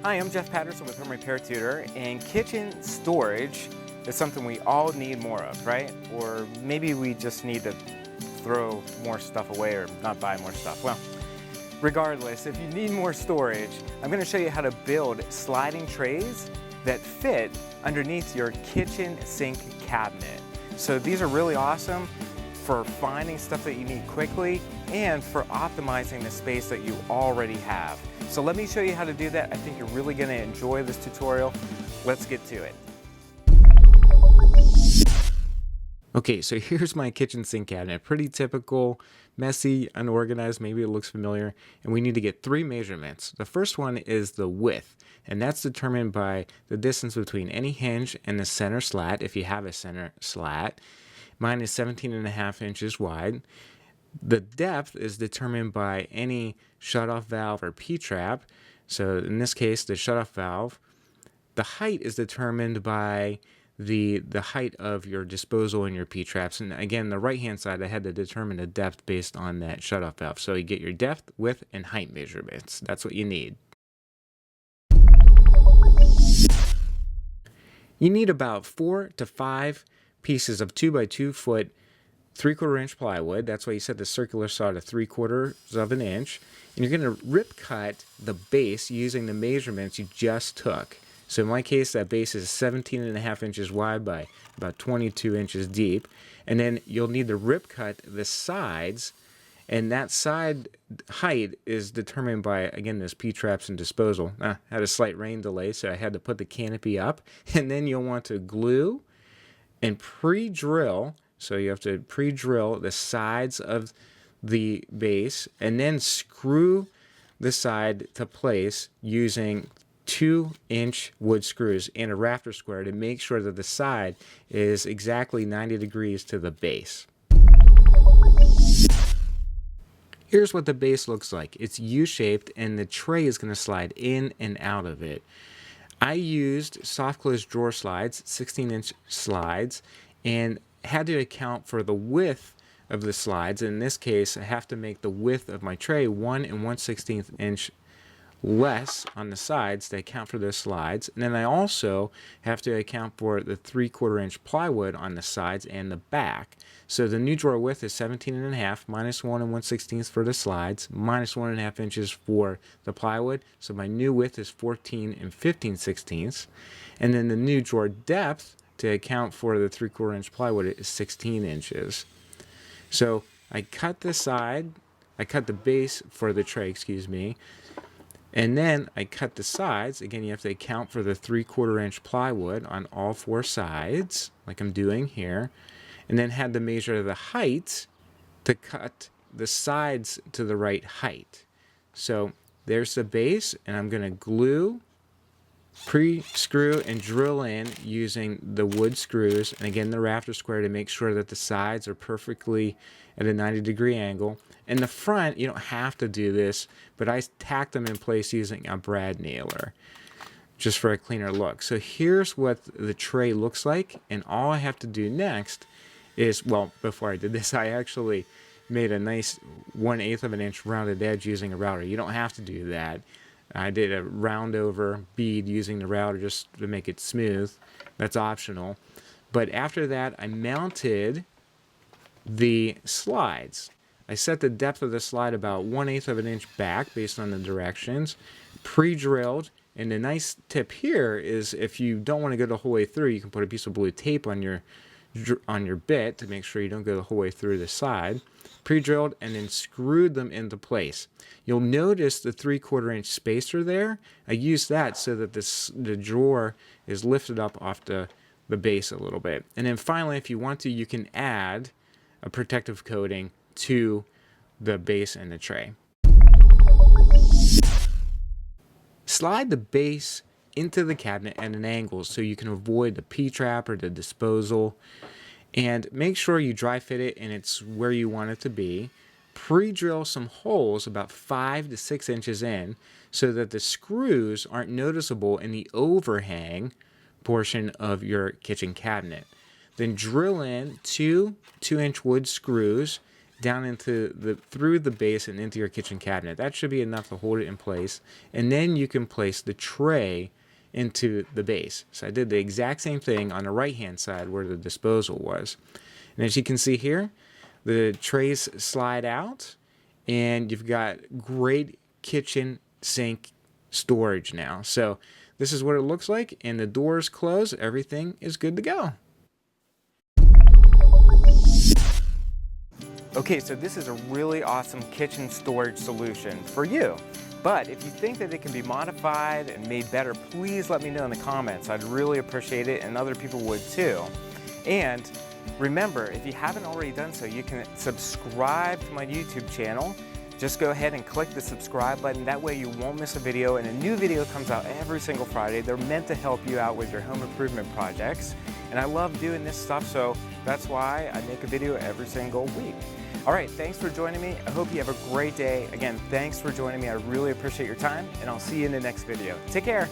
Hi, I'm Jeff Patterson with Home Repair Tutor, and kitchen storage is something we all need more of, right? Or maybe we just need to throw more stuff away or not buy more stuff. Well, regardless, if you need more storage, I'm going to show you how to build sliding trays that fit underneath your kitchen sink cabinet. So these are really awesome for finding stuff that you need quickly and for optimizing the space that you already have. So let me show you how to do that. I think you're really going to enjoy this tutorial. Let's get to it. Okay, so here's my kitchen sink cabinet. Pretty typical, messy, unorganized, maybe it looks familiar. And we need to get 3 measurements. The first one is the width, and that's determined by the distance between any hinge and the center slat, if you have a center slat. Mine is 17.5 inches wide. The depth is determined by any shutoff valve or P-trap. So in this case, the shutoff valve. The height is determined by the height of your disposal and your P-traps. And again, the right-hand side, I had to determine the depth based on that shutoff valve. So you get your depth, width, and height measurements. That's what you need. You need about 4 to 5 pieces of 2 by 2 foot 3/4 inch plywood. That's why you set the circular saw to 3/4 of an inch. And you're going to rip cut the base using the measurements you just took. So in my case, that base is 17.5 inches wide by about 22 inches deep. And then you'll need to rip cut the sides. And that side height is determined by, again, this P-traps and disposal. I had a slight rain delay, so I had to put the canopy up. And then you'll want to glue and pre-drill. So you have to pre-drill the sides of the base and then screw the side to place using 2-inch wood screws and a rafter square to make sure that the side is exactly 90 degrees to the base. Here's what the base looks like. It's U-shaped and the tray is going to slide in and out of it. I used soft close drawer slides, 16-inch slides, and had to account for the width of the slides. In this case, I have to make the width of my tray 1 1/16 inch less on the sides to account for those slides. And then I also have to account for the 3/4 inch plywood on the sides and the back. So the new drawer width is 17.5 minus 1 1/16 for the slides, minus 1.5 inches for the plywood. So my new width is 14 15/16. And then the new drawer depth to account for the 3/4 inch plywood is 16 inches. So I cut the base for the tray, excuse me, and then I cut the sides. Again, you have to account for the 3/4 inch plywood on all 4 sides, like I'm doing here, and then had to measure the height to cut the sides to the right height. So there's the base, and I'm going to glue, pre-screw, and drill in using the wood screws, and again the rafter square to make sure that the sides are perfectly at a 90-degree angle. In the front, you don't have to do this, but I tacked them in place using a brad nailer just for a cleaner look. So here's what the tray looks like, and all I have to do next is, well, before I did this, I actually made a nice 1/8 of an inch rounded edge using a router. You don't have to do that. I did a round over bead using the router just to make it smooth. That's optional. But after that, I mounted the slides. I set the depth of the slide about 1/8 of an inch back based on the directions, pre-drilled. And the nice tip here is if you don't want to go the whole way through, you can put a piece of blue tape on your bit to make sure you don't go the whole way through the side. Pre-drilled and then screwed them into place. You'll notice the 3/4 inch spacer there. I used that so that the drawer is lifted up off the base a little bit. And then finally, if you want to, you can add a protective coating to the base and the tray. Slide the base into the cabinet at an angle so you can avoid the P-trap or the disposal. And make sure you dry fit it and it's where you want it to be. Pre-drill some holes about 5 to 6 inches in so that the screws aren't noticeable in the overhang portion of your kitchen cabinet. Then drill in 2 2-inch wood screws down into through the base and into your kitchen cabinet. That should be enough to hold it in place. And then you can place the tray into the base. So I did the exact same thing on the right hand side where the disposal was. And as you can see here, the trays slide out and you've got great kitchen sink storage now. So this is what it looks like, and the doors close, everything is good to go. Okay, so this is a really awesome kitchen storage solution for you. But if you think that it can be modified and made better, please let me know in the comments. I'd really appreciate it, and other people would too. And remember, if you haven't already done so, you can subscribe to my YouTube channel. Just go ahead and click the subscribe button. That way you won't miss a video, and a new video comes out every single Friday. They're meant to help you out with your home improvement projects. And I love doing this stuff, so that's why I make a video every single week. All right, thanks for joining me. I hope you have a great day. Again, thanks for joining me. I really appreciate your time, and I'll see you in the next video. Take care.